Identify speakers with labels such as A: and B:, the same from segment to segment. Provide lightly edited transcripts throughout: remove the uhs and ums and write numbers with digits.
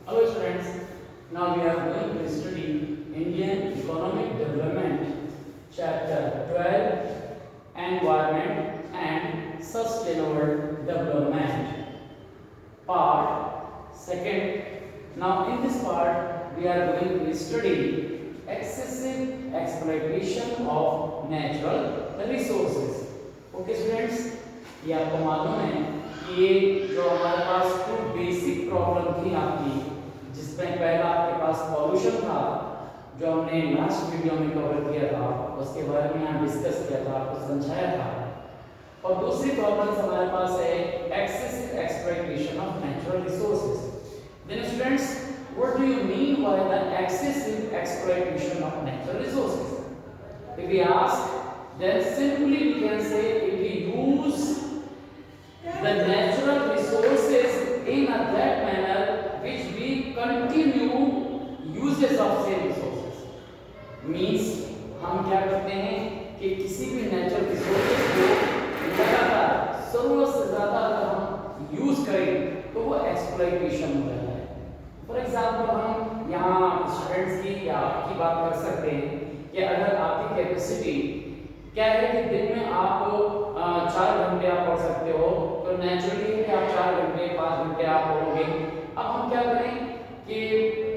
A: Hello students, now we are going to study Indian Economic Development, Chapter 12, Environment and Sustainable Development, Part 2nd. Now in this part, we are going to study excessive exploitation of natural resources. Okay students, ये आपको मालूम है कि ये जो हमारे पास to basic problem थी आपकी, जिसमें पहला आपके पास पॉल्यूशन था जो हमने लास्ट वीडियो में कवर किया था, उसके बारे में यहाँ डिस्कस किया था, आपको समझाया था। और दूसरी प्रॉब्लम हमारे पास है excessive exploitation of natural resources. Then students, what do you mean by the excessive exploitation of natural resources? If we ask, then simply we can say if we use the natural resources in a that manner which we continue uses of same resources, means हम क्या करते हैं कि किसी भी natural resources को लगातार जरूरत से ज्यादा अगर हम यूज करें तो वो एक्सप्लॉइटेशन हो जाता है। फॉर एग्जांपल हम यहाँ स्टूडेंट्स की या आपकी बात कर सकते हैं कि अगर आपकी कैपेसिटी क्या है कि दिन में आप 4 घंटे आप पढ़ सकते हो, तो नेचुरली कि आप 4 घंटे 5 घंटे आप पढ़ोगे। अब हम क्या करें कि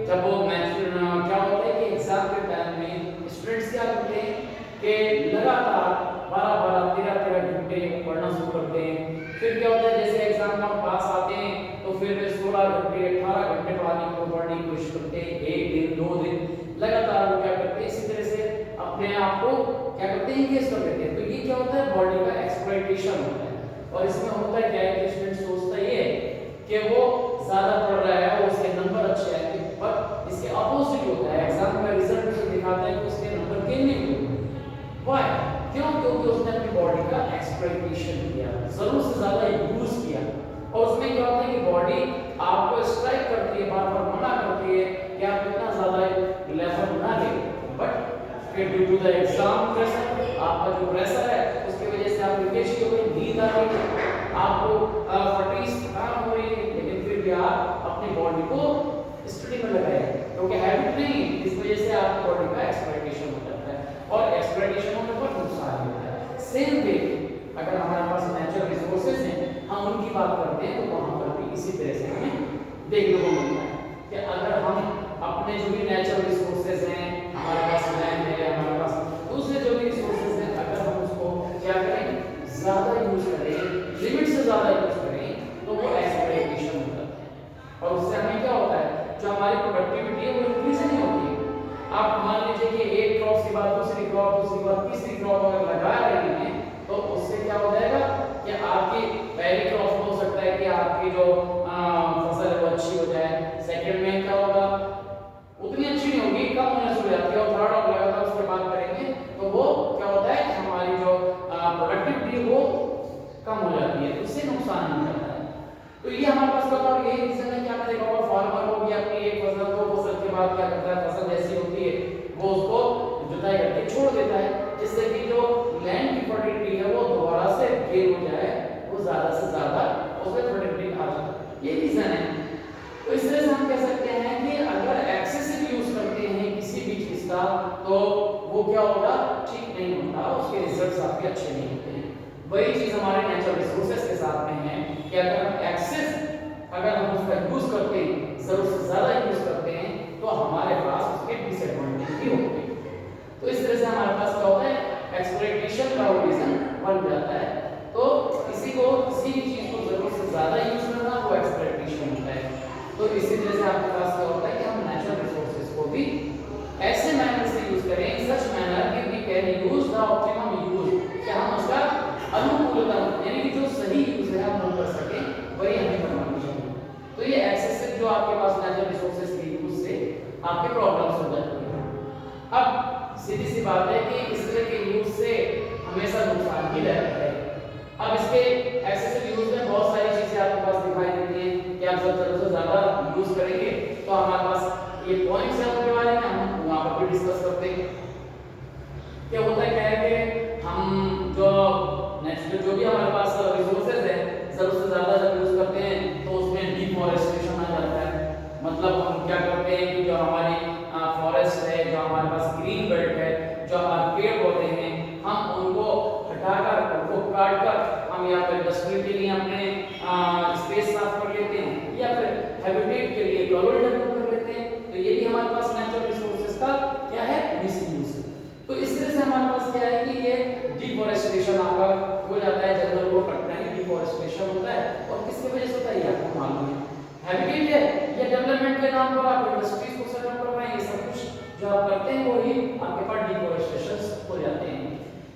A: जब वो क्या होता है कि एग्जाम के टाइम में स्टूडेंट्स क्या करते हैं कि लगातार 12 13 घंटे पढ़ना शुरू करते हैं। फिर क्या होता है, जैसे एग्जाम में पास आते हैं तो फिर 16 घंटे 18 घंटे पढ़ने की कोशिश करते हैं, 1 दिन 2 दिन लगातार वो क्या करते हैं, इसी तरह से अपने आप को क्या करते हैं, इंगेज कर लेते हैं। तो ये क्या होता है, बॉडी का एक्सप्लॉइटेशन होता है। और इसमें होता है क्या है कि स्टूडेंट सोचता ये कि वो ज्यादा पढ़ रहा है, वो उसके नंबर अच्छे आएंगे, पर इसके अपोजिट होता है। एग्जाम का रिजल्ट उसे दिखाता है कि उसके नंबर कम नहीं हुए। व्हाई? क्यों? क्योंकि उसने अपनी बॉडी का एक्सप्लॉइटेशन किया, जरूरत से ज्यादा यूज किया। और उसमें क्या होता है कि बॉडी आपको स्ट्राइक करती है, बार बार मना करती है कि आप इतना ज्यादा लेवल ना लें, but due to the exam pressure, आपका जो प्रेशर है उसकी वजह से आप रिफ्रेश हो गए, नींद आ रही है, आपको फटीग थकान हो रही है, लेकिन फिर भी आप अपनी बॉडी को स्टडी में लगाए क्योंकि हैबिट नहीं, इस वजह से आपकी बॉडी का एक्सप्लॉइटेशन हो जाता है और एक्सप्लॉइटेशन होने पर नुकसान होता है। सेम वे अगर हमारे पास नेचुरल रिसोर्सेज हैं, हम उनकी बात करते हैं, तो वहां पर भी इसी तरह से हमें देखने को मिलता है कि अगर हम अपने जो भी नेचुरल रिसोर्सेज हैं, हमारे पास लैंड है, हमारे पास दूसरे जो भी रिसोर्सेज हैं, अगर हम उसको क्या करें, ज्यादा यूज करें, लिमिट से ज्यादा यूज करें, तो वो एक्सप्लॉइटेशन हो जाता है। और उससे हमें क्या होता है, जो हमारी प्रोडक्टिविटी है वो इंक्रीज नहीं होती है। आप मान लीजिए कि एक क्रॉप के बाद दूसरी क्रॉप, दूसरी बाद तीसरी क्रॉप अगर लगा रहे हैं, तो उससे क्या हो जाएगा कि आपकी पहली क्रॉप में हो सकता है कि आपकी जो फसल है वो अच्छी हो जाए, सेकंड में क्या होगा, उतनी अच्छी नहीं होगी, कम होने शुरू हो जाती है, और थर्ड और लगातार उस पर बात करेंगे तो वो क्या होता है कि हमारी जो प्रोडक्टिविटी वो कम हो जाती है, उससे नुकसान नहीं करता है। तो ये हमारे पास का और यही रीजन है कि आपने देखा होगा फार्मर हो गया अपनी एक फसल, दो फसल के बाद क्या करता है, फसल जैसी होती है वो उसको जुताई करके छोड़ देता है, जिससे कि जो लैंड की फर्टिलिटी है वो दोबारा से गेन हो जाए, वो ज्यादा से ज्यादा उसमें फर्टिलिटी आ जाए, ये रीजन है। तो इस तरह से हम कह सकते हैं कि अगर एक्सेसिव यूज करते हैं किसी भी चीज का, तो वो क्या होगा, ठीक नहीं होता, उसके रिजल्ट्स आपके अच्छे नहीं होते हैं। वही चीज हमारे नेचुरल रिसोर्सेज के साथ में है कि अगर हम अगर हम उसका यूज करते हैं, जरूरत से ज्यादा यूज करते हैं, तो हमारे पास उसके डिसएडवांटेज भी होते हैं। तो इस तरह से हमारे पास क्या होता है, एक्सप्लॉइटेशन का रीजन बन जाता है। तो किसी भी चीज को जरूरत से ज्यादा यूज करना वो एक्सप्लॉइटेशन होता है। तो इसी तरह से आपके पास क्या होता है कि हम नेचुरल रिसोर्सेज को भी ऐसे मैनर से यूज करें, सच मैनर कि we can use the optimum use, कि हम उसका अनुकूलतम यानी कि जो सही यूज है हम कर सके, वही हमें करना चाहिए। तो ये एक्सेसिव जो आपके पास नेचुरल रिसोर्सेज के यूज से आपके प्रॉब्लम्स हो जाती है। अब सीधी सी बात है कि इस तरह के यूज से हमेशा नुकसान ही रहता है। अब इसके एक्सेसिव यूज में बहुत सारी चीजें आपके पास दिखाई देती हैं कि आप जब जरूरत से ज्यादा यूज करेंगे तो हमारे पास ये पॉइंट्स हैं, उनके बारे में हम वहां पर भी डिस्कस करते हैं। क्या होता है, क्या है कि हम जो भी हमारे पास रिसोर्सेज है, जरूरत से ज्यादा जब यूज करते हैं तो उसमें डिफॉरेस्टेशन आ जाता है, मतलब या फिर इंडस्ट्री के लिए अपने स्पेस साफ कर लेते हैं, या फिर हैबिटेट के लिए कॉलोनी डेवलप कर लेते हैं। तो ये भी हमारे पास नेचुरल रिसोर्सेज का क्या है, मिसयूज। तो इस तरह से हमारे पास क्या है कि ये डिफॉरेस्टेशन आपका हो जाता है, जंगल को कटना ही डिफॉरेस्टेशन होता है। और किसकी वजह से होता है ये आपको मालूम है, हैबिटेट है या डेवलपमेंट के नाम पर आप इंडस्ट्रीज को सेटअप कर रहे हैं, ये सब कुछ जो आप करते हैं वो ही आपके पास डिफॉरेस्टेशन हो जाते हैं।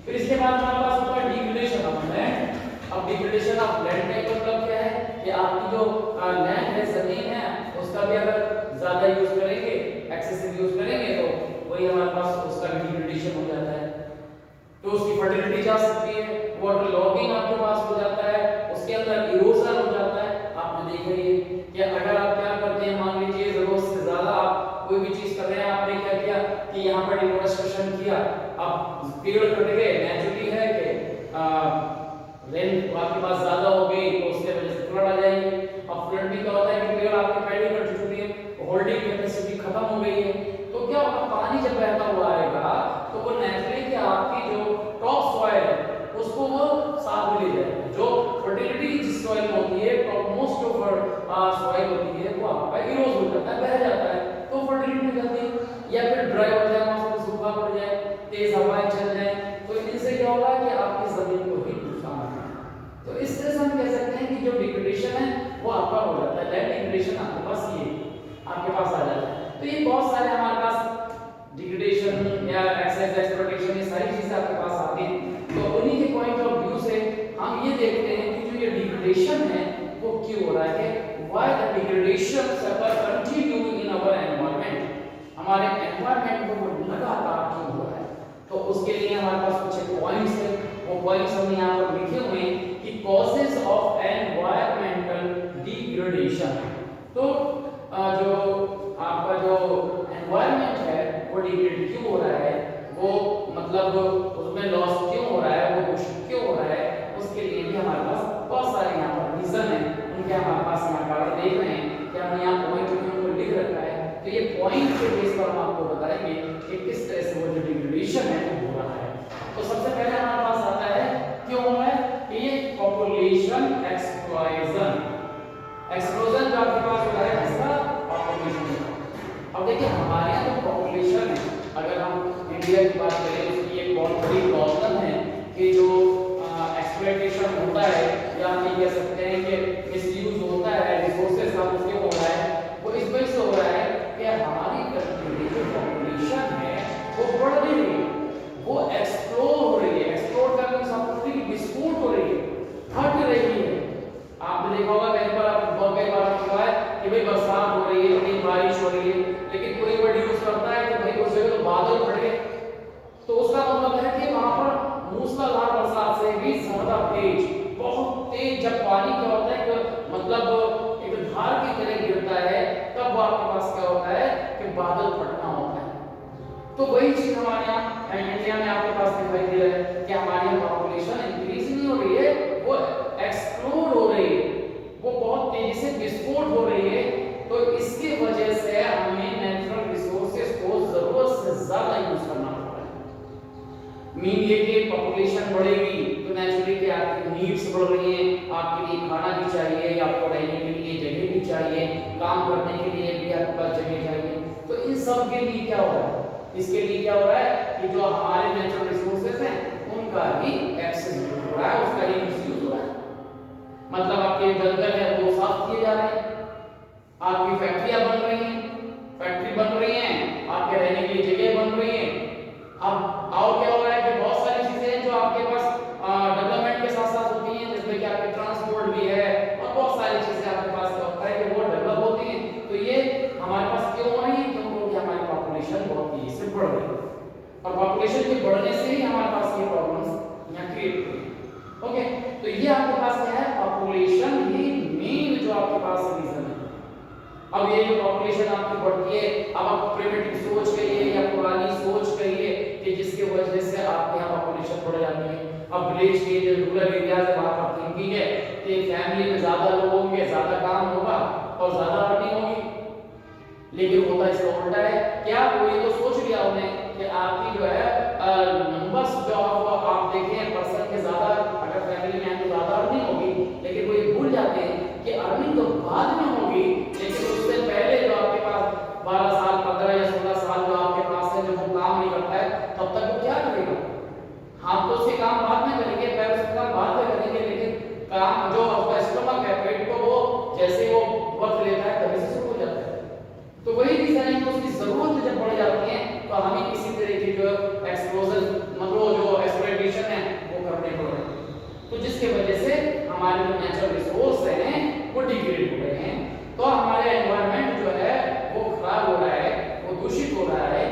A: फिर इसके बाद हमारे पास होता है डिग्रेडेशन ऑफ लैंड। अब डिग्रेडेशन ऑफ लैंड का मतलब क्या है कि आपकी जो लैंड है, जमीन है, उसका भी अगर ज्यादा यूज करेंगे, एक्सेसिव यूज करेंगे तो वही हमारे पास उसका भी डिग्रेडेशन हो जाता है। तो उसकी फर्टिलिटी जा सकती है, वाटर लॉगिंग आपके पास हो जाता है, उसके अंदर इरोजन हो जाता है। आपने देखा ही है कि अगर आप क्या करते हैं, मान लीजिए जरूरत से ज्यादा आप कोई भी चीज कर रहे हैं, आपने क्या किया कि यहाँ पर डिफॉरेस्टेशन किया, अब पेड़ कट गए, नेचुरली है कि रेन आपके पास ज्यादा हो गई तो उसके वजह से फ्लड आ जाएगी। अब फ्लड भी क्या होता है कि पेड़ आपके पहले कट चुके हैं, होल्डिंग कैपेसिटी खत्म हो गई है, तो क्या होगा, पानी जब बहता हुआ आएगा तो वो नेचुरली क्या आपकी जो टॉप सॉइल है उसको वो साथ में ले जाएगा। जो फर्टिलिटी जिस सॉइल में होती है, टॉप मोस्ट ऑफ सॉइल होती है, वो आपका इरोज हो जाता है, बह जाता है, तो फर्टिलिटी हो जाती है। या फिर ड्राई हो जाए, मौसम सूखा पड़ जाए, तेज हवाएं चल जाए, तो इनसे क्या होगा कि आपकी जमीन को ही नुकसान होगा। तो इस तरह से हम कह सकते हैं कि जो डिग्रेडेशन है वो आपका हो जाता है, लैंड डिग्रेडेशन आपके पास ये आपके पास आ जाता है। तो ये बहुत सारे हमारे पास डिग्रेडेशन या एक्सेस एक्सप्लॉइटेशन, ये सारी चीजें आपके पास आती हैं। तो उन्हीं के पॉइंट ऑफ व्यू से हम ये देखते हैं कि जो ये डिग्रेडेशन है वो क्यों हो रहा है, why the degradation suffer continue in our environment, हमारे एनवायरनमेंट में वो लगातार क्यों हो रहा है। तो उसके लिए हमारे पास कुछ पॉइंट्स हैं, वो पॉइंट्स हमने यहाँ पर लिखे हुए हैं कि कॉजेज ऑफ एनवायरमेंटल डिग्रेडेशन। तो जो आपका जो एनवायरनमेंट है वो डिग्रेड क्यों हो रहा है, वो मतलब उसमें लॉस क्यों हो रहा है, वो दूषित क्यों हो रहा है, उसके लिए भी हमारे पास बहुत सारे यहाँ पर रीजन है, उनके हमारे पास यहाँ पर देख रहे हैं कि हमने यहाँ पॉइंट उनको लिख रखा है। तो ये पॉइंट के बेस पर हम आपको बताएंगे कि किस तरह से वो जो डिग्रेडेशन है वो हो रहा है। तो सबसे पहले हमारे पास आता है क्यों हो रहा है कि ये पॉपुलेशन एक्सप्लोजन। एक्सप्लोजन जो आपके पास हो रहा है इसका पॉपुलेशन। अब देखिए हमारे यहाँ जो पॉपुलेशन है, अगर हम इंडिया की बात करें तो ये एक बहुत बड़ी प्रॉब्लम है कि जो एक्सप्लॉइटेशन होता है या हम ये कह सकते हैं कि मिसयूज होता है रिसोर्सेज का, उसके हो रहा है वो इस वजह से हो रहा है कि हमारी कंट्री की जो पॉपुलेशन है वो बढ़ नहीं रही है, वो एक्सप्लोर हो रही है। एक्सप्लोर का मींस आपको कि विस्फोट हो रही है, फट रही है। आपने देखा होगा कहीं पर कई बार आपको है कि भाई बरसात हो रही है, कहीं बारिश हो रही है, लेकिन कोई बड़ी यूज करता है कि भाई उस जगह तो बादल फट गए, तो उसका मतलब है कि वहां पर मूसलाधार बरसात से भी ज्यादा तेज, बहुत तेज जब पानी क्या होता है कि मतलब एक धार की तरह गिरता है, तब वो आपके पास क्या होता है कि बादल फटना होता है। तो वही चीज हमारे यहाँ इंडिया में आपके पास दिखाई दे रहा है कि हमारी पॉपुलेशन इंक्रीज नहीं हो रही है, वो एक्सप्लोड हो रही है, वो बहुत तेजी से विस्फोट हो रही है। तो इसकी वजह से हमें नेचुरल रिसोर्सेज को जरूरत से ज्यादा यूज करना पड़ रहा है। मीन ये कि पॉपुलेशन बढ़ेगी तो नेचुरली कि आपकी नीड्स बढ़ रही हैं, आपके लिए खाना भी चाहिए, आपको रहने के लिए जगह भी चाहिए, काम करने के लिए भी आपके पास जगह चाहिए। तो इन सब के लिए क्या हो रहा है, इसके लिए क्या हो रहा है कि जो हमारे नेचुरल रिसोर्सेज हैं उनका भी एक्सेस हो रहा है, उसका ही मिसयूज हो रहा है। मतलब आपके जंगल है वो साफ किए जा रहे हैं, आपकी फैक्ट्रियां बन रही हैं, फैक्ट्री बन रही हैं, आपके रहने के लिए जगह बन रही है। अब और क्या हो रहा है कि बहुत सारी चीजें हैं जो आपके पास डेवलपमेंट के साथ साथ होती हैं, जिसमें कि आपके ट्रांसपोर्ट भी है और बहुत सारी चीजें आपके पास क्या होता है कि वो डेवलप होती हैं। तो ये हमारे पास क्यों हो रही है, क्योंकि हमारी पॉपुलेशन बहुत तेजी से बढ़ रही है, और पॉपुलेशन के बढ़ने से ही हमारे पास ये प्रॉब्लम्स यहाँ क्रिएट हो रही है। ओके, तो ये आपके पास क्या है, पॉपुलेशन ही मेन जो आपके पास रीजन है। अब ये जो पॉपुलेशन आपकी बढ़ती है, अब आप प्रिमिटिव सोच कहिए या पुरानी सोच कहिए कि जिसके वजह से आपके यहाँ पॉपुलेशन बढ़ जाती है। अब विलेज के जो रूरल एरिया है वहां पर थिंकिंग है कि फैमिली में ज्यादा लोग होंगे, ज्यादा काम होगा और ज्यादा अर्निंग होगी, लेकिन होता इसका उल्टा है। क्या वो ये तो सोच लिया उन्हें कि आपकी जो है नंबर्स जो आप देखें पर्सन के ज्यादा अगर पहले में तो ज्यादा अर्निंग होगी, लेकिन वो ये भूल जाते हैं कि अर्निंग तो बाद में होगी, लेकिन उससे पहले जो आपके पास 12 साल 15 या 16 साल जो आपके पास है, जब वो काम नहीं करता है तब तक वो क्या करेगा? हाँ, तो उसके काम बाद में करेंगे, पैर उसके काम बाद में करेंगे, लेकिन काम जो उसका स्टमक है, पेट को, वो जैसे वो वक्त लेता है तभी से शुरू हो जाता है। तो वही रीजन है कि उसकी जरूरत जब बढ़ जाती है तो हमें किसी तरह की जो एक्सप्लोजन मतलब जो एक्सप्लॉइटेशन है वो करने पड़ रहे हैं, तो जिसके वजह से हमारे जो नेचुरल रिसोर्स हैं वो डिग्रेड हो रहे हैं, तो हमारे एनवायरनमेंट जो है वो खराब हो रहा है, वो दूषित हो रहा है,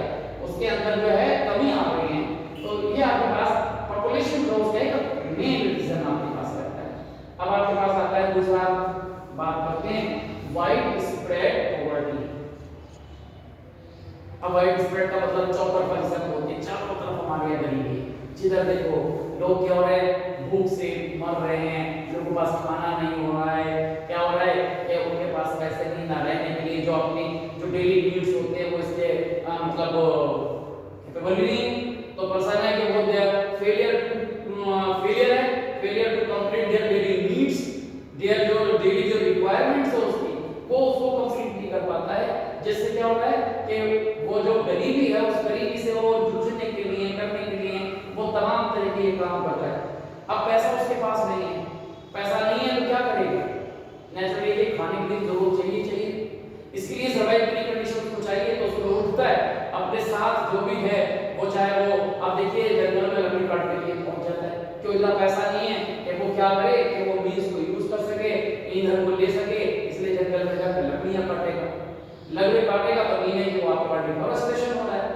A: उसके अंदर जो है कमी आ रही है। तो ये आपके पास पॉपुलेशन ग्रोथ का एक मेन रीजन आपके पास रहता है। अब आपके पास आता है दूसरा, बात करते हैं वाइड स्प्रेड पॉवर्टी। अब वाइड स्प्रेड का मतलब चौतरफा जिसे होती है, चारों तरफ हमारे गरीबी, जिधर देखो लोग क्या हो रहे हैं, भूख से मर रहे हैं, लोगों के पास खाना नहीं हो रहा है, क्या हो रहा है कि उनके पास पैसे नहीं ना रहने के लिए जो अपनी जो डेली नीड्स होते हैं वो इसके मतलब कैपेबल नहीं, तो पर्सन है कि वो फेलियर है, failure to complete their daily needs, their जो डेली जो रिक्वायरमेंट्स है उसकी वो उसको कंप्लीट नहीं कर पाता है, जिससे क्या हो रहा है कि वो जो गरीबी है उस गरीबी से वो जूझने के लिए, करने के लिए वो तमाम तरह के काम कर रहा है। अब पैसा उसके पास नहीं है, पैसा नहीं है तो क्या करेगा? नेचुरली खाने के लिए जरूर चाहिए, इसके लिए सर्वाइव करने की कंडीशन को चाहिए, तो उसको उठता है अपने साथ जो भी है वो, चाहे वो आप देखिए जंगल में लकड़ी काटने के लिए पहुंच जाता है, क्यों? इतना पैसा नहीं है कि वो क्या करे कि वो मीन्स को यूज कर सके, ईंधन को ले सके, इसलिए जंगल में जाकर लकड़ियां काटेगा, लकड़ी काटेगा तो नहीं है कि वो आपका डिफोरेस्टेशन हो रहा है,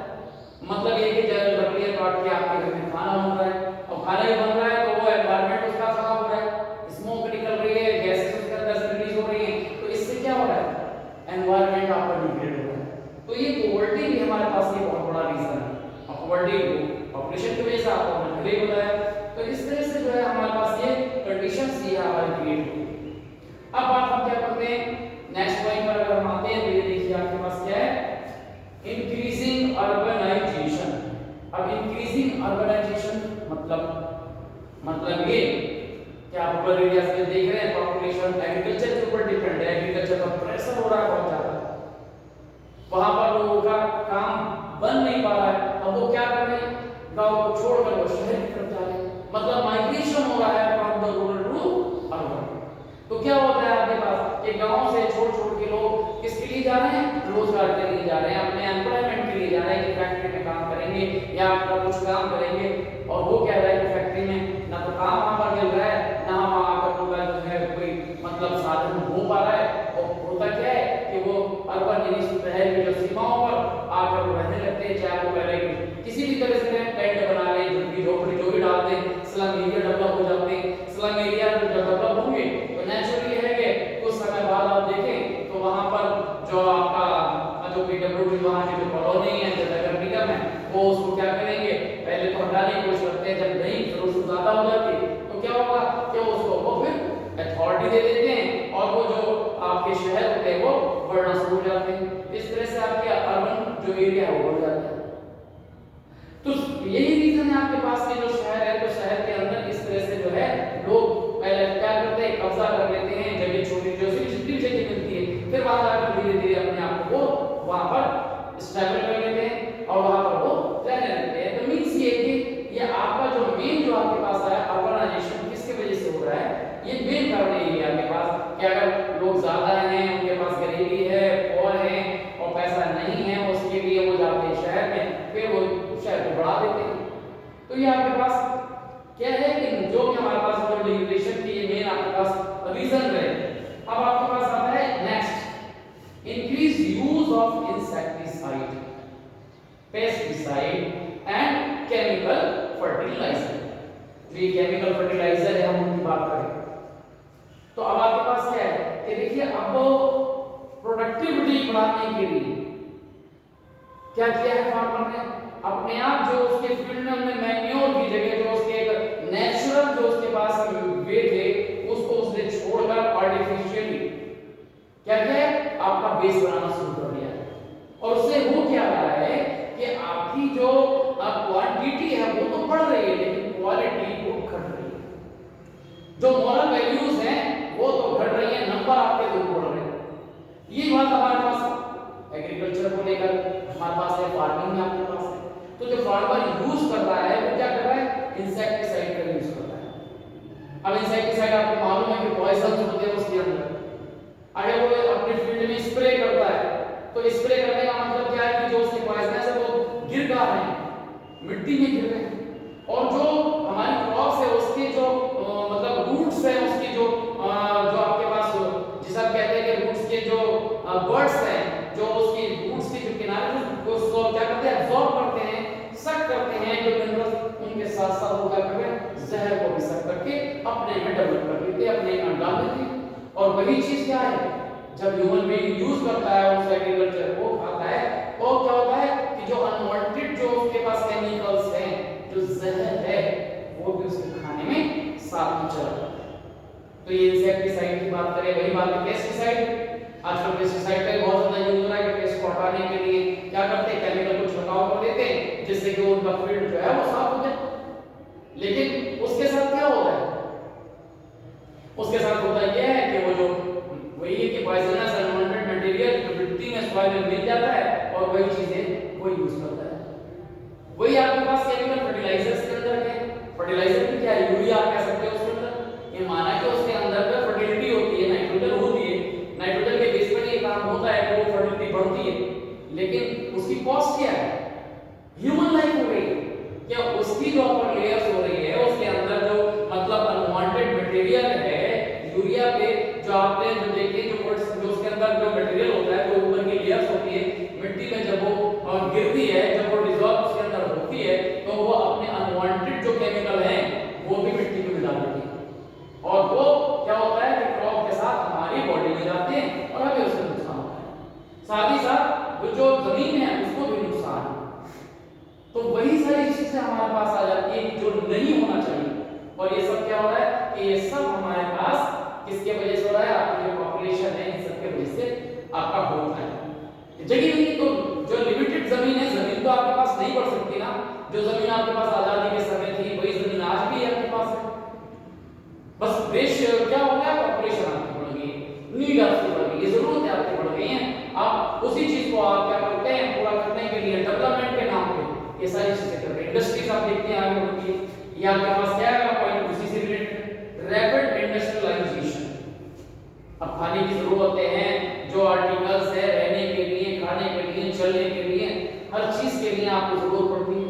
A: मतलब ये कि लकड़ियां काट के आपके घर में खाना बन रहा है, और खाना ही बन रहा है तो वो एनवायरनमेंट उसका खराब हो रहा है, स्मोक निकल रही है, गैसेस उसके अंदर से रिलीज हो रही हैं, तो इससे क्या हो रहा है? एनवायरनमेंट आपका डिग्रेड हो रहा है। तो ये पॉवर्टी भी हमारे पास ये बहुत बड़ा रीजन है, और पॉवर्टी पॉपुलेशन की वजह से आपको मैंने पहले ही बताया, तो इस तरह से जो है हमारे पास ये कंडीशंस ये हमारी क्रिएट होती है। अब बात हम क्या करते हैं नेक्स्ट पॉइंट पर, अगर हम आते हैं तो ये देखिए आपके पास क्या है, इंक्रीजिंग अर्बनाइजेशन। अब इंक्रीजिंग अर्बनाइजेशन मतलब ये कि आप ऊपर एरियाज में देख रहे हैं पॉपुलेशन एग्रीकल्चर के ऊपर डिपेंड है, एग्रीकल्चर का प्रेशर हो रहा है बहुत ज्यादा, वहां पर लोगों का काम बन नहीं पा रहा है, अब वो क्या कर रहे हैं, गांव को छोड़कर वो शहर की तरफ जा रहे हैं, मतलब माइग्रेशन हो रहा है from the rural to urban. तो क्या होता है आपके पास कि गांव से छोड़ के लोग किसके लिए जा रहे हैं? रोजगार के लिए जा रहे हैं, अपने एम्प्लॉयमेंट के लिए जा रहे हैं कि फैक्ट्री में काम करेंगे या अपना कुछ काम करेंगे, और वो क्या रहा है कि फैक्ट्री में ना तो काम वहां पर मिल रहा है, ना वहां पर उनका जो है कोई मतलब साधन हो पा रहा है, और होता क्या है कि वो अर्बन यानी शहर की जो सीमाओं पर आकर रहने लगते हैं, चाहे वो पहले किसी भी तरह से टेंट बना लें, झुग्गी झोपड़ी जो भी डाल दें, स्लम एरिया डेवलप हो जाते हैं, स्लम एरिया जब डेवलप होंगे तो नेचुरली है कि कुछ समय बाद आप देखें तो वहां पर जो आपका जो पीडब्ल्यूडी वहां की जो कॉलोनी है, जो नगर निगम है, वो उसको क्या करेंगे, पहले तो हटाने की कोशिश करते हैं, जब नहीं फिर उसको ज्यादा हो जाती है तो क्या होगा कि उसको वो फिर अथॉरिटी दे देते हैं, और वो जो आपके शहर होते हैं वो बढ़ना शुरू हो जाते हैं, इस तरह से आपके अर्बन जो एरिया है वो बढ़ जाता है। तो यही रीजन है आपके पास के जो शहर है, तो शहर के अंदर इस तरह से जो है लोग पहले क्या करते हैं, कब्जा कर लेते हैं, जगह छोटी जो जितनी जगह मिलती है, फिर वहां जाकर धीरे धीरे अपने आप को वहां पर स्टेबल कर लेते हैं और वहां पर वो रहने लगते हैं। तो मींस ये कि ये आपका जो मेन जो आपके पास है अर्बनाइजेशन किसकी वजह से हो रहा है, ये मेन कारण यही है आपके पास कि अगर लोग ज्यादा हैं, उनके पास गरीबी है, और है और पैसा नहीं है, उसके लिए वो जाते हैं शहर में, फिर वो शहर को बढ़ा देते हैं। तो ये आपके पास क्या है कि जो भी हमारे पास जो डिग्रेडेशन की ये मेन आपके पास रीजन रहे। अब आपके पास आता है next, increase use of insecticide, pesticide and chemical fertiliser. तो ये केमिकल फर्टिलाइजर है, हम उनकी बात करें तो अब आपके पास क्या है कि देखिए अब प्रोडक्टिविटी बढ़ाने के लिए क्या किया है फार्मर ने, अपने आप जो उसके फील्ड में मैन्योर की जगह जो उसके एक नेचुरल जो उसके पास वे थे उसको उसने छोड़कर आर्टिफिशियली क्या किया है, आपका बेस बनाना शुरू कर दिया है, और उससे हो क्या रहा है कि आपकी जो क्वांटिटी है वो तो बढ़ रही है लेकिन क्वालिटी वो घट रही है। जो मोरल वैल्यूज हैं वो तो घट रही है, नंबर आपके दूर बढ़ रहे हैं। ये बात हमारे पास एग्रीकल्चर को लेकर हमारे पास है, फार्मिंग में आपके पास है। तो जो फार्मर यूज कर रहा है वो क्या कर रहा है, इंसेक्टिसाइड का यूज कर रहा है। अब इंसेक्टिसाइड आपको मालूम है कि पॉइजन होते हैं उसके अंदर। अगर वो अपने फील्ड में स्प्रे करता है तो स्प्रे करने का मतलब क्या है कि जो उसके पॉइजनस है वो गिर कहाँ रहे हैं, मिट्टी में गिर रहे हैं। और जो हमारी क्रॉप्स है उसके जो मतलब रूट्स है उसकी जो आपके पास जिसे आप कहते हैं कि रूट्स के जो बर्ड्स हैं, जो उसकी रूट्स के जो किनारे उसको क्या करते हैं, एब्जॉर्ब करते हैं, सक करते हैं जो मिनरल्स, उनके साथ साथ वो क्या करते हैं, जहर को भी सक करके अपने में डेवलप कर देते हैं, अपने में डाल देते हैं। और वही चीज क्या है, जब ह्यूमन बीइंग यूज करता है उस एग्रीकल्चर को खाता है तो क्या होता है कि जो अनवांटेड जो उसके पास केमिकल्स हैं, जो जहर है, वो भी उसके खाने में साथ में चला जाता है। तो ये इंसेक्टिसाइड की बात करें, वही बात है पेस्टिसाइड। आजकल पेस्टिसाइड का बहुत ज्यादा यूज हो रहा है कि पेस्ट को हटाने के लिए क्या करते हैं, केमिकल को छिड़काव कर देते हैं जिससे कि उनका फील्ड जो है वो साफ हो जाए। लेकिन उसके साथ क्या होता है, उसके साथ होता यह है कि वो जो वही है कि पॉइजनस अनवांटेड मटेरियल जो मिट्टी में सॉइल में मिल जाता है और वही चीजें वो यूज करता है। वही आपके पास केमिकल फर्टिलाइजर्स के अंदर है, फर्टिलाइजर भी क्या है, यूरिया आप कह सकते हो उसके अंदर। ये माना कि उसके अंदर जो फर्टिलिटी होती है, नाइट्रोजन होती है, नाइट्रोजन के बेस पर ये काम होता है कि वो फर्टिलिटी बढ़ती है, लेकिन उसकी कॉस्ट क्या है, ह्यूमन लाइफ हो गई। क्या उसकी जो अपर लेयर्स हो रही है उसके अंदर जो मतलब अनवांटेड मटेरियल है, यूरिया पे जो आपने जो देखे जो उसके अंदर जो मटेरियल होता है, जो ऊपर की लेयर्स होती है मिट्टी में, जब वो गिरती है, जब वो डिसॉल्व उसके अंदर होती है तो वो अपने अनवांटेड जो केमिकल हैं वो भी मिट्टी में मिला देती है। और वो क्या होता है कि क्रॉप के साथ हमारी बॉडी में जाते हैं और हमें उससे नुकसान होता है, साथ ही साथ जो जमीन है उसको भी नुकसान है। तो वही सारी चीजें हमारे पास आ जाती है जो नहीं होना चाहिए। और ये सब क्या हो रहा है कि ये सब हमारे पास किसके वजह से हो रहा है, आपकी जो पॉपुलेशन है इन सब के वजह से आपका होता है। जगह नहीं, तो जो लिमिटेड जमीन है, जमीन तो आपके पास नहीं बढ़ सकती ना। जो जमीन आपके पास आजादी के समय थी वही जमीन आज भी आपके पास है। बस देश क्या हो गया, पॉपुलेशन आपकी बढ़ गई, नीड आपकी बढ़ गई, जरूरतें आपकी बढ़ गई हैं। आप उसी चीज को आप क्या करते हैं, पूरा करने के लिए डेवलपमेंट के नाम पे ये सारी चीजें कर रहे हैं। इंडस्ट्रीज आप देखते हैं आगे बढ़ती है, ये आपके पास क्या है पॉइंट उसी से रिलेटेड, रैपिड इंडस्ट्रियलाइजेशन। अब खाने की जरूरतें हैं, जो आर्टिकल्स है रहने के लिए, खाने के लिए, चलने के लिए, हर चीज के लिए आपको जरूरत पड़ती है,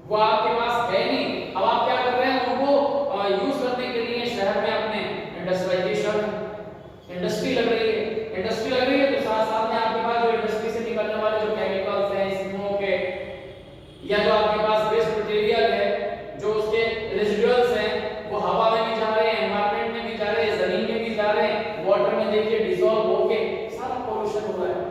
A: वो आपके पास है नहीं। अब आप क्या कर रहे हैं, उनको यूज करने के लिए शहर में अपने इंडस्ट्रियलाइजेशन, इंडस्ट्री लग रही है, इंडस्ट्री लग रही है तो साथ साथ में आपके पास जो इंडस्ट्री से निकलने वाले जो केमिकल्स हैं, स्मोक है, या जो आपके पास वेस्ट मटेरियल है, जो उसके रेजिडुअल्स हैं, वो हवा में भी जा रहे हैं, एनवायरनमेंट में भी जा रहे हैं, जमीन में भी जा रहे हैं, वाटर में देखिए डिसॉल्व होके सारा पॉल्यूशन हो रहा है।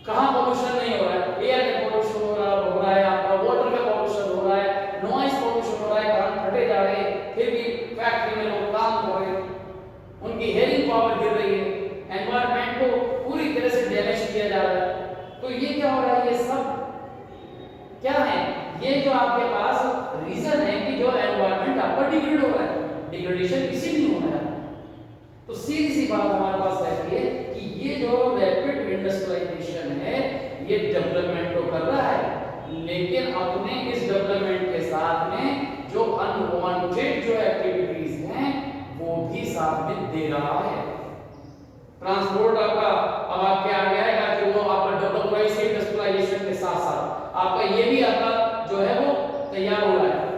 A: कहां पॉल्यूशन नहीं हो रहा है, एयर का पॉल्यूशन हो रहा है, आपका वाटर का पॉल्यूशन हो रहा है, नॉइज पॉल्यूशन हो रहा है, कान फटे जा रहे हैं, फिर भी फैक्ट्री में लोग काम कर रहे हैं, उनकी हेयरिंग पावर गिर रही है, एनवायरनमेंट को पूरी तरह से डैमेज किया जा रहा है। तो ये क्या हो रहा है, ये सब क्या है, ये जो आपके पास रीजन है कि जो एनवायरनमेंट आपका डिग्रेड हो रहा है, डिग्रेडेशन इसीलिए हो रहा है। तो सीधी सी बात हमारे पास रहती है कि ये जो रैपिड इंडस्ट्रियलाइजेशन है ये डेवलपमेंट तो कर रहा है, लेकिन अपने इस डेवलपमेंट के साथ में जो अनवांटेड जो एक्टिविटीज हैं वो भी साथ में दे रहा है। ट्रांसपोर्ट आपका अब आपके आ गया है कि वो आपका डेवलप हुआ इसी इंडस्ट्रियलाइजेशन के साथ साथ आपका ये भी आपका जो है वो तैयार हो रहा है।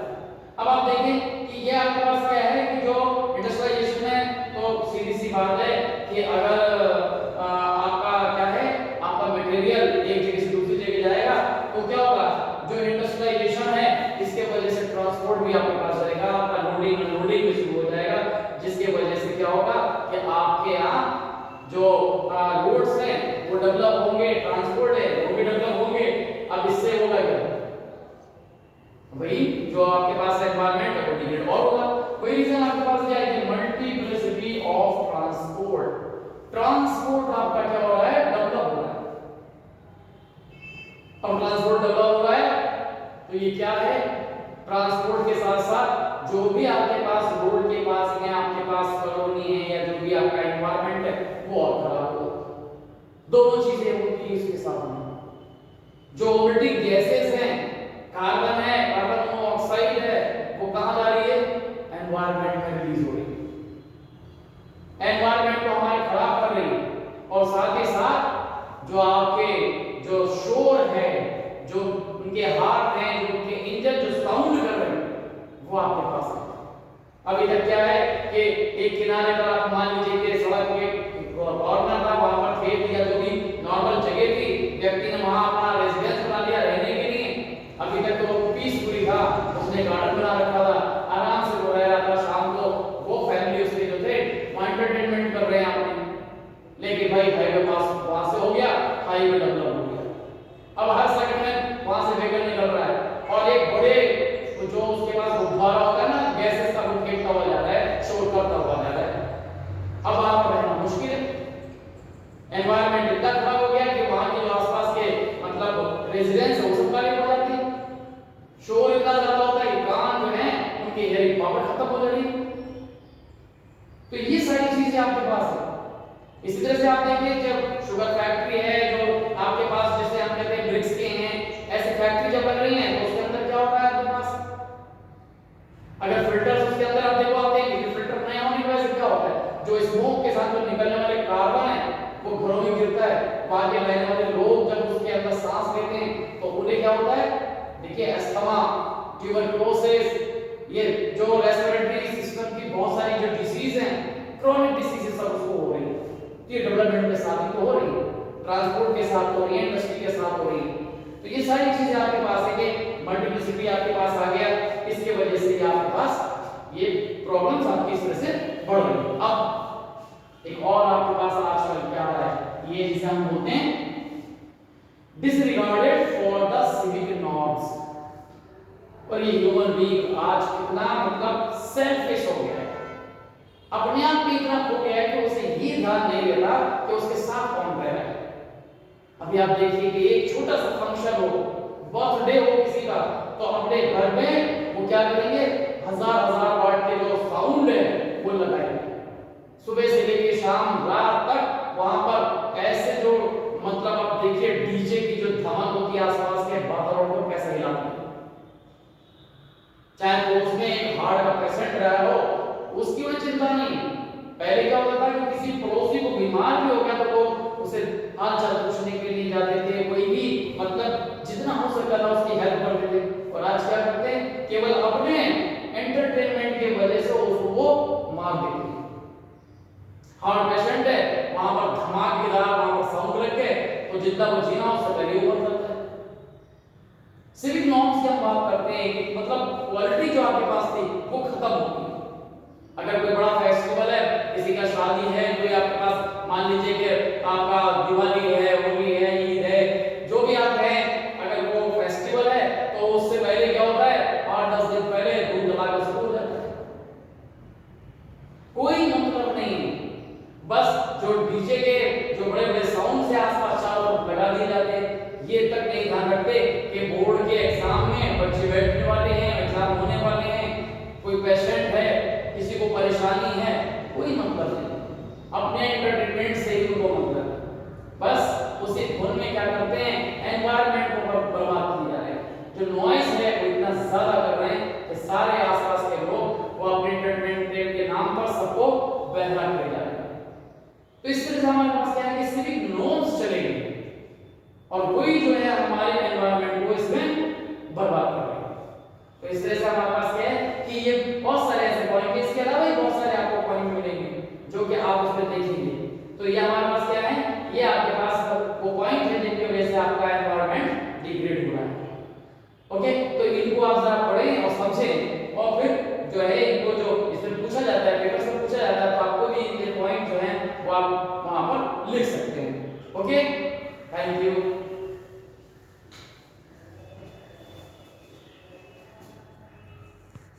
A: अब आप देखें कि ये आपके पास क्या है कि जो इंडस्ट्रियलाइजेशन है तो सीधी सी बात है कि अगर आपका क्या है, आपका मटेरियल एक जगह से दूसरी जगह जाएगा तो क्या होगा, जो इंडस्ट्रियलाइजेशन है इसके वजह से ट्रांसपोर्ट भी आपके पास रहेगा, आपका लोडिंग अनलोडिंग भी शुरू हो जाएगा, जिसके वजह से क्या होगा कि आपके यहाँ जो रोड्स हैं वो डेवलप होंगे, ट्रांसपोर्ट है वो भी डेवलप होंगे। अब इससे होगा क्या, वही जो आपके पास एनवायरनमेंट है वो डिग्रेड और होगा। वही रीजन आपके पास क्या है कि मल्टीप्लिसिटी ऑफ ट्रांसपोर्ट, ट्रांसपोर्ट आपका क्या हो रहा है, डेवलप हो रहा है। अब ट्रांसपोर्ट डेवलप हो रहा है तो ये क्या है, ट्रांसपोर्ट के साथ साथ जो भी आपके पास रोड के पास में आपके पास कॉलोनी है या जो भी आपका एनवायरनमेंट है वो और खराब हो। दोनों चीजें होती है इसके साथ में। जो ऑलरेडी गैसेस हैं, कार्बन है, कार्बन मोनोऑक्साइड है, वो कहां जा रही है? एनवायरनमेंट में रिलीज हो रही है, एनवायरनमेंट को हमारे खराब कर रही है। और साथ ही साथ जो आपके जो शोर है, जो उनके हार्ट हैं, जो उनके इंजन जो साउंड कर रहे हैं वो आपके पास है। अभी तक क्या है कि एक किनारे पर आप मान लीजिए कि सड़क पे कॉर्नर था, वहां पर खेत या जो भी नॉर्मल जगह थी, व्यक्ति ने वहां अपना रेजिडेंस बना लिया रहने के लिए। अभी तक तो पीसफुली था, उसने गार्डन बना रखा था, आराम से वो रह रहा था। शाम को वो फैमिली उसके जो थे वो एंटरटेनमेंट कर रहे हैं अपने। लेकिन भाई हाईवे पास वहां से हो गया, हाईवे डेवलप हो गया। अब हर सेकंड में वहां से व्हीकल निकल रहा है और एक बड़े जो उसके पास गुब्बारा होता है ना, गैसेस का वो फेंकता हुआ जा रहा है, शोर करता हुआ जा रहा है। अब वहां पर रहना मुश्किल है। एनवायरनमेंट इतना खराब हो गया कि वहां के जो आसपास के मतलब रेजिडेंस है वो सब खाली हो जाती है। शोर इतना ज्यादा होता है कि कान जो है उनकी हेयरिंग पावर खत्म हो जा रही है। तो ये सारी चीजें आपके पास है। इसी तरह से आप देखिए जब शुगर फैक्ट्री है जो आपके पास, जैसे हम कहते हैं ब्रिक्स के हैं, ऐसी फैक्ट्री जब बन रही है तो उसके अंदर क्या होता है आपके पास? अगर फिल्टर्स उसके अंदर आप देखो, आप देखेंगे फिल्टर नया होने की वजह से क्या होता है, जो स्मोक के साथ जो निकलने वाले कार्बन है वो घरों में गिरता है। वहां के रहने वाले लोग जब उसके अंदर सांस लेते हैं तो उन्हें क्या होता है? देखिए अस्थमा, ट्यूबरकुलोसिस, ये जो रेस्पिरेटरी सिस्टम की बहुत सारी जो डिसीज हैं, क्रोनिक डिसीजेस सब उसको हो रही है। ये डेवलपमेंट के साथ ही तो हो रही है, ट्रांसपोर्ट के साथ हो रही है, इंडस्ट्री के साथ हो रही है। तो ये सारी चीजें आपके पास है कि मल्टीप्लिसिटी आपके पास आ गया, इसके वजह से आपके पास ये प्रॉब्लम्स आपकी इस तरह से बढ़ रही है। अब एक और आपके पास आजकल क्या आ रहा है, ये जिसे हम बोलते हैं disregarded for the civic norms. और ये ह्यूमन बीइंग आज कितना मतलब सेल्फिश हो गया है, अपने आप में इतना खो गया है कि उसे ये ध्यान नहीं रहता कि उसके साथ कौन रह रहा है। अभी आप देखिए कि एक छोटा सा फंक्शन हो, बर्थडे हो किसी का, तो अपने घर में वो क्या करेंगे, हजार वाट के जो साउंड है वो लगाएंगे। सुबह से लेकर शाम रात तक वहां पर ऐसे जो मतलब आप देखिए डीजे की जो धमाल होती है आसपास के वातावरण को कैसे हिलाती है। चाहे वो उसमें एक हार्ट का पेशेंट रहा हो, उसकी कोई चिंता नहीं। पहले क्या होता था कि किसी पड़ोसी को बीमार भी हो गया तो लोग उसे हालचाल पूछने के लिए जाते थे, कोई भी मतलब जितना हो सकता था उसकी हेल्प करते थे। और आज क्या करते हैं, केवल अपने एंटरटेनमेंट की वजह से उसको मार देते हैं। हार्ट पेशेंट है, वहां पर धमाकेदार वहां पर साउंड लग गए तो जितना वो जीना उससे पहले ऊपर जाता है। सिविक नॉर्म्स की हम बात करते हैं कि मतलब क्वालिटी जो आपके पास थी वो खत्म हो गई। अगर कोई बड़ा फेस्टिवल है, किसी का शादी है, कोई आपके पास मान लीजिए कि आपका दिवाली है, होली है, ईद है, जो भी आप हैं, अगर वो फेस्टिवल है तो उससे पहले क्या होता है, 8-10 दिन पहले धूम धमाका शुरू हो जाता है। कोई मतलब नहीं, बस जो डीजे के जो बड़े बड़े साउंड से आसपास चारों तरफ लगा दिए जाते हैं, ये तक नहीं ध्यान रखते कि बोर्ड के एग्जाम में बच्चे बैठने वाले हैं, एग्जाम होने वाले हैं, कोई पेशेंट है, किसी को परेशानी है, कोई मतलब नहीं। अपने एंटरटेनमेंट से ही उनको मतलब है। बस उसी धुन में क्या करते हैं, एनवायरनमेंट को बर्बाद किए जा रहे हैं। जो नॉइस है वो इतना ज्यादा कर रहे हैं कि सारे आसपास के लोग वो अपने एंटरटेनमेंट के नाम पर सबको बहला कर जा रहे हैं। तो इस तरह से हमारे पास क्या है कि सिविक नॉर्म्स चलेंगे और वही जो है हमारे एनवायरनमेंट को इसमें बर्बाद कर रहे हैं। तो इस तरह से हमारे पास क्या है कि ये बहुत सारे ऐसे पॉइंट है, इसके अलावा भी बहुत सारे आपको पॉइंट मिलेंगे जो कि आप उसमें देखेंगे। तो ये हमारे पास क्या है, ये आपके पास वो पॉइंट है जिनकी वजह से आपका एनवायरनमेंट डिग्रेड हो रहा है। ओके, तो इनको आप जरा पढ़ें और समझें और फिर जो है